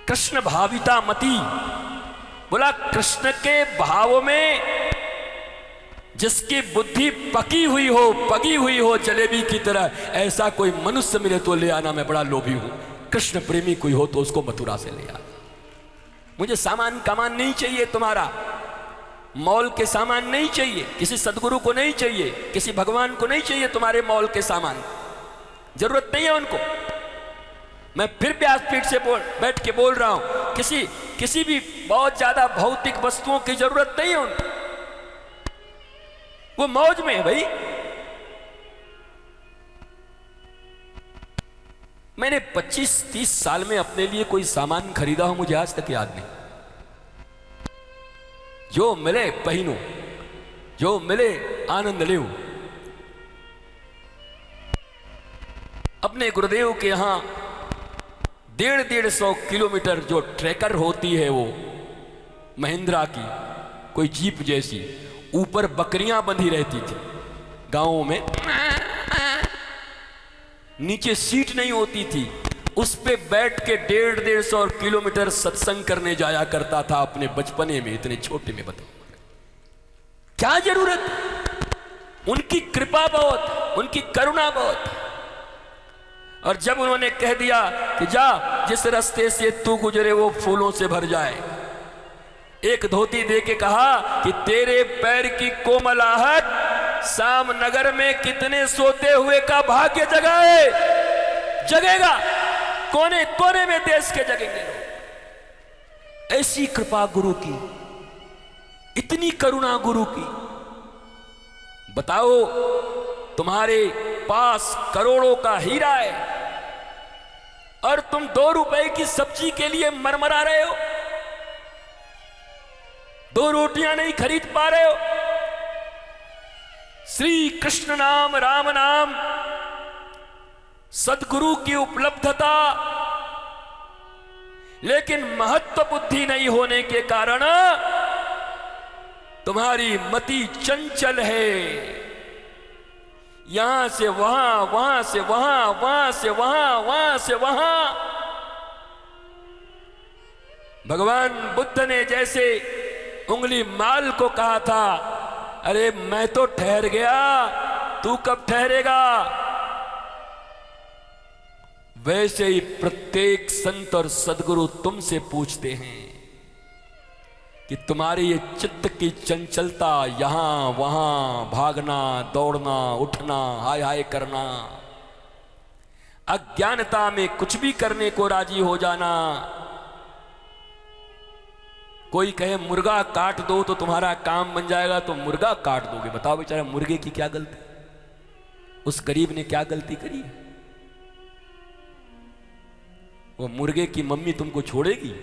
कृष्ण भाविता मति, बोला कृष्ण के भाव में जिसकी बुद्धि पकी हुई हो जलेबी की तरह, ऐसा कोई मनुष्य मिले तो ले आना, मैं बड़ा लोभी हूं। कृष्ण प्रेमी कोई हो तो उसको मथुरा से ले आना। मुझे सामान कामान नहीं चाहिए, तुम्हारा मॉल के सामान नहीं चाहिए, किसी सदगुरु को नहीं चाहिए, किसी भगवान को नहीं चाहिए तुम्हारे मॉल के सामान, जरूरत नहीं है उनको। मैं फिर व्यासपीठ से बैठ के बोल रहा हूं, किसी भी बहुत ज्यादा भौतिक वस्तुओं की जरूरत नहीं है उनको, वो मौज में है भाई। मैंने 25-30 साल में अपने लिए कोई सामान खरीदा हो मुझे आज तक याद नहीं। जो मिले पहनो, जो मिले आनंद लो। अपने गुरुदेव के यहां 150 किलोमीटर जो ट्रैकर होती है, वो महिंद्रा की कोई जीप जैसी, ऊपर बकरियां बंधी रहती थी गांवों में, नीचे सीट नहीं होती थी, उस पे बैठ के 150 किलोमीटर सत्संग करने जाया करता था अपने बचपने में, इतने छोटे में। बताओ क्या जरूरत, उनकी कृपा बहुत, उनकी करुणा बहुत। और जब उन्होंने कह दिया कि जा जिस रास्ते से तू गुजरे वो फूलों से भर जाए, एक धोती दे के कहा कि तेरे पैर की कोमल आहट शाम नगर में कितने सोते हुए का भाग्य जगाए, जगेगा, कोने कोने में देश के जगेंगे लोग। ऐसी कृपा गुरु की, इतनी करुणा गुरु की। बताओ तुम्हारे पास करोड़ों का हीरा है और तुम 2 रुपए की सब्जी के लिए मरमरा रहे हो, 2 रोटियां नहीं खरीद पा रहे हो। श्री कृष्ण नाम, राम नाम, सदगुरु की उपलब्धता, लेकिन महत्व बुद्धि नहीं होने के कारण तुम्हारी मति चंचल है, यहां से वहां, वहां से वहां, वहां से वहां, वहां से वहां। भगवान बुद्ध ने जैसे उंगली माल को कहा था, अरे मैं तो ठहर गया, तू कब ठहरेगा, वैसे ही प्रत्येक संत और सदगुरु तुमसे पूछते हैं कि तुम्हारी ये चित्त की चंचलता, यहां वहां भागना, दौड़ना, उठना, हाय हाय करना, अज्ञानता में कुछ भी करने को राजी हो जाना। कोई कहे मुर्गा काट दो तो तुम्हारा काम बन जाएगा, तो मुर्गा काट दोगे। बताओ बेचारा मुर्गे की क्या गलती, उस गरीब ने क्या गलती करी? वो मुर्गे की मम्मी तुमको छोड़ेगी?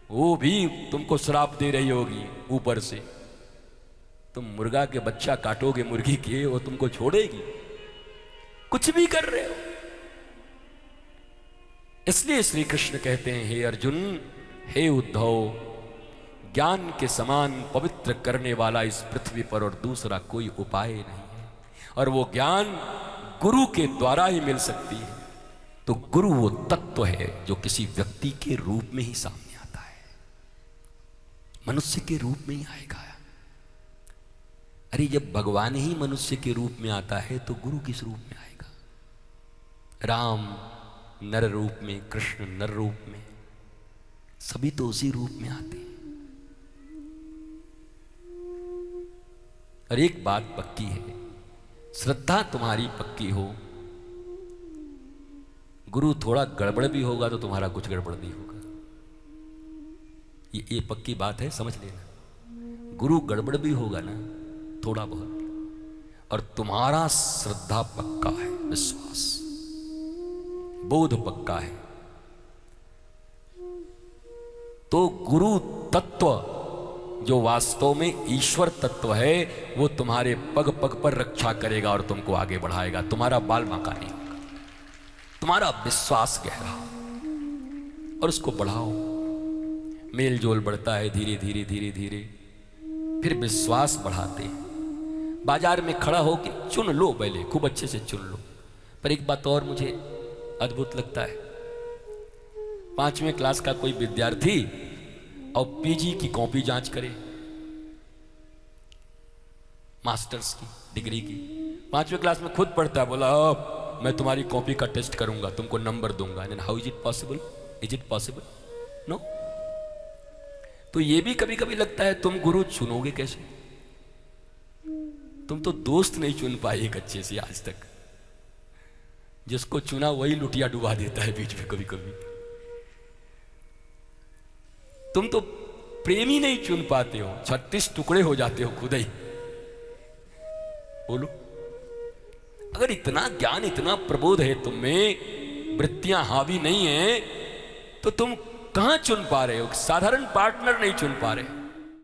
वो भी तुमको श्राप दे रही होगी ऊपर से, तुम मुर्गा के बच्चा काटोगे मुर्गी के, वो तुमको छोड़ेगी? कुछ भी कर रहे हो। इसलिए श्री कृष्ण कहते हैं, हे अर्जुन, हे उद्धव, ज्ञान के समान पवित्र करने वाला इस पृथ्वी पर और दूसरा कोई उपाय नहीं है, और वो ज्ञान गुरु के द्वारा ही मिल सकती है। तो गुरु वो तत्व है जो किसी व्यक्ति के रूप में ही सामने आता है, मनुष्य के रूप में ही आएगा। अरे जब भगवान ही मनुष्य के रूप में आता है तो गुरु किस रूप में आएगा? राम नर रूप में, कृष्ण नर रूप में, सभी तो उसी रूप में आते हैं। और एक बात पक्की है, श्रद्धा तुम्हारी पक्की हो, गुरु थोड़ा गड़बड़ भी होगा तो तुम्हारा कुछ गड़बड़ नहीं होगा। ये पक्की बात है, समझ लेना। गुरु गड़बड़ भी होगा ना थोड़ा बहुत, और तुम्हारा श्रद्धा पक्का है, विश्वास, बोध पक्का है, तो गुरु तत्व जो वास्तव में ईश्वर तत्व है वो तुम्हारे पग पग पर रक्षा करेगा और तुमको आगे बढ़ाएगा। तुम्हारा बाल बांका नहीं होगा, तुम्हारा विश्वास गहरा और उसको बढ़ाओ। मेल जोल बढ़ता है धीरे धीरे धीरे धीरे, फिर विश्वास बढ़ाते हैं। बाजार में खड़ा होके चुन लो, पहले खूब अच्छे से चुन लो। पर एक बात और मुझे अद्भुत लगता है, 5वें क्लास का कोई विद्यार्थी और पीजी की कॉपी जांच करे, मास्टर्स की डिग्री की, 5वें क्लास में खुद पढ़ता है, बोला मैं तुम्हारी कॉपी का टेस्ट करूंगा, तुमको नंबर दूंगा। How is it possible? Is it possible? No. तो ये भी कभी कभी लगता है तुम गुरु चुनोगे कैसे? तुम तो दोस्त नहीं चुन पाए एक अच्छे से आज तक। जिसको चुना वही लुटिया डुबा देता है बीच में कभी कभी। तुम तो प्रेमी नहीं चुन पाते हो, 36 टुकड़े हो जाते हो खुद ही। बोलो, अगर इतना ज्ञान इतना प्रबोध है तुम में, वृत्तियां हावी नहीं है, तो तुम कहां चुन पा रहे हो? साधारण पार्टनर नहीं चुन पा रहे।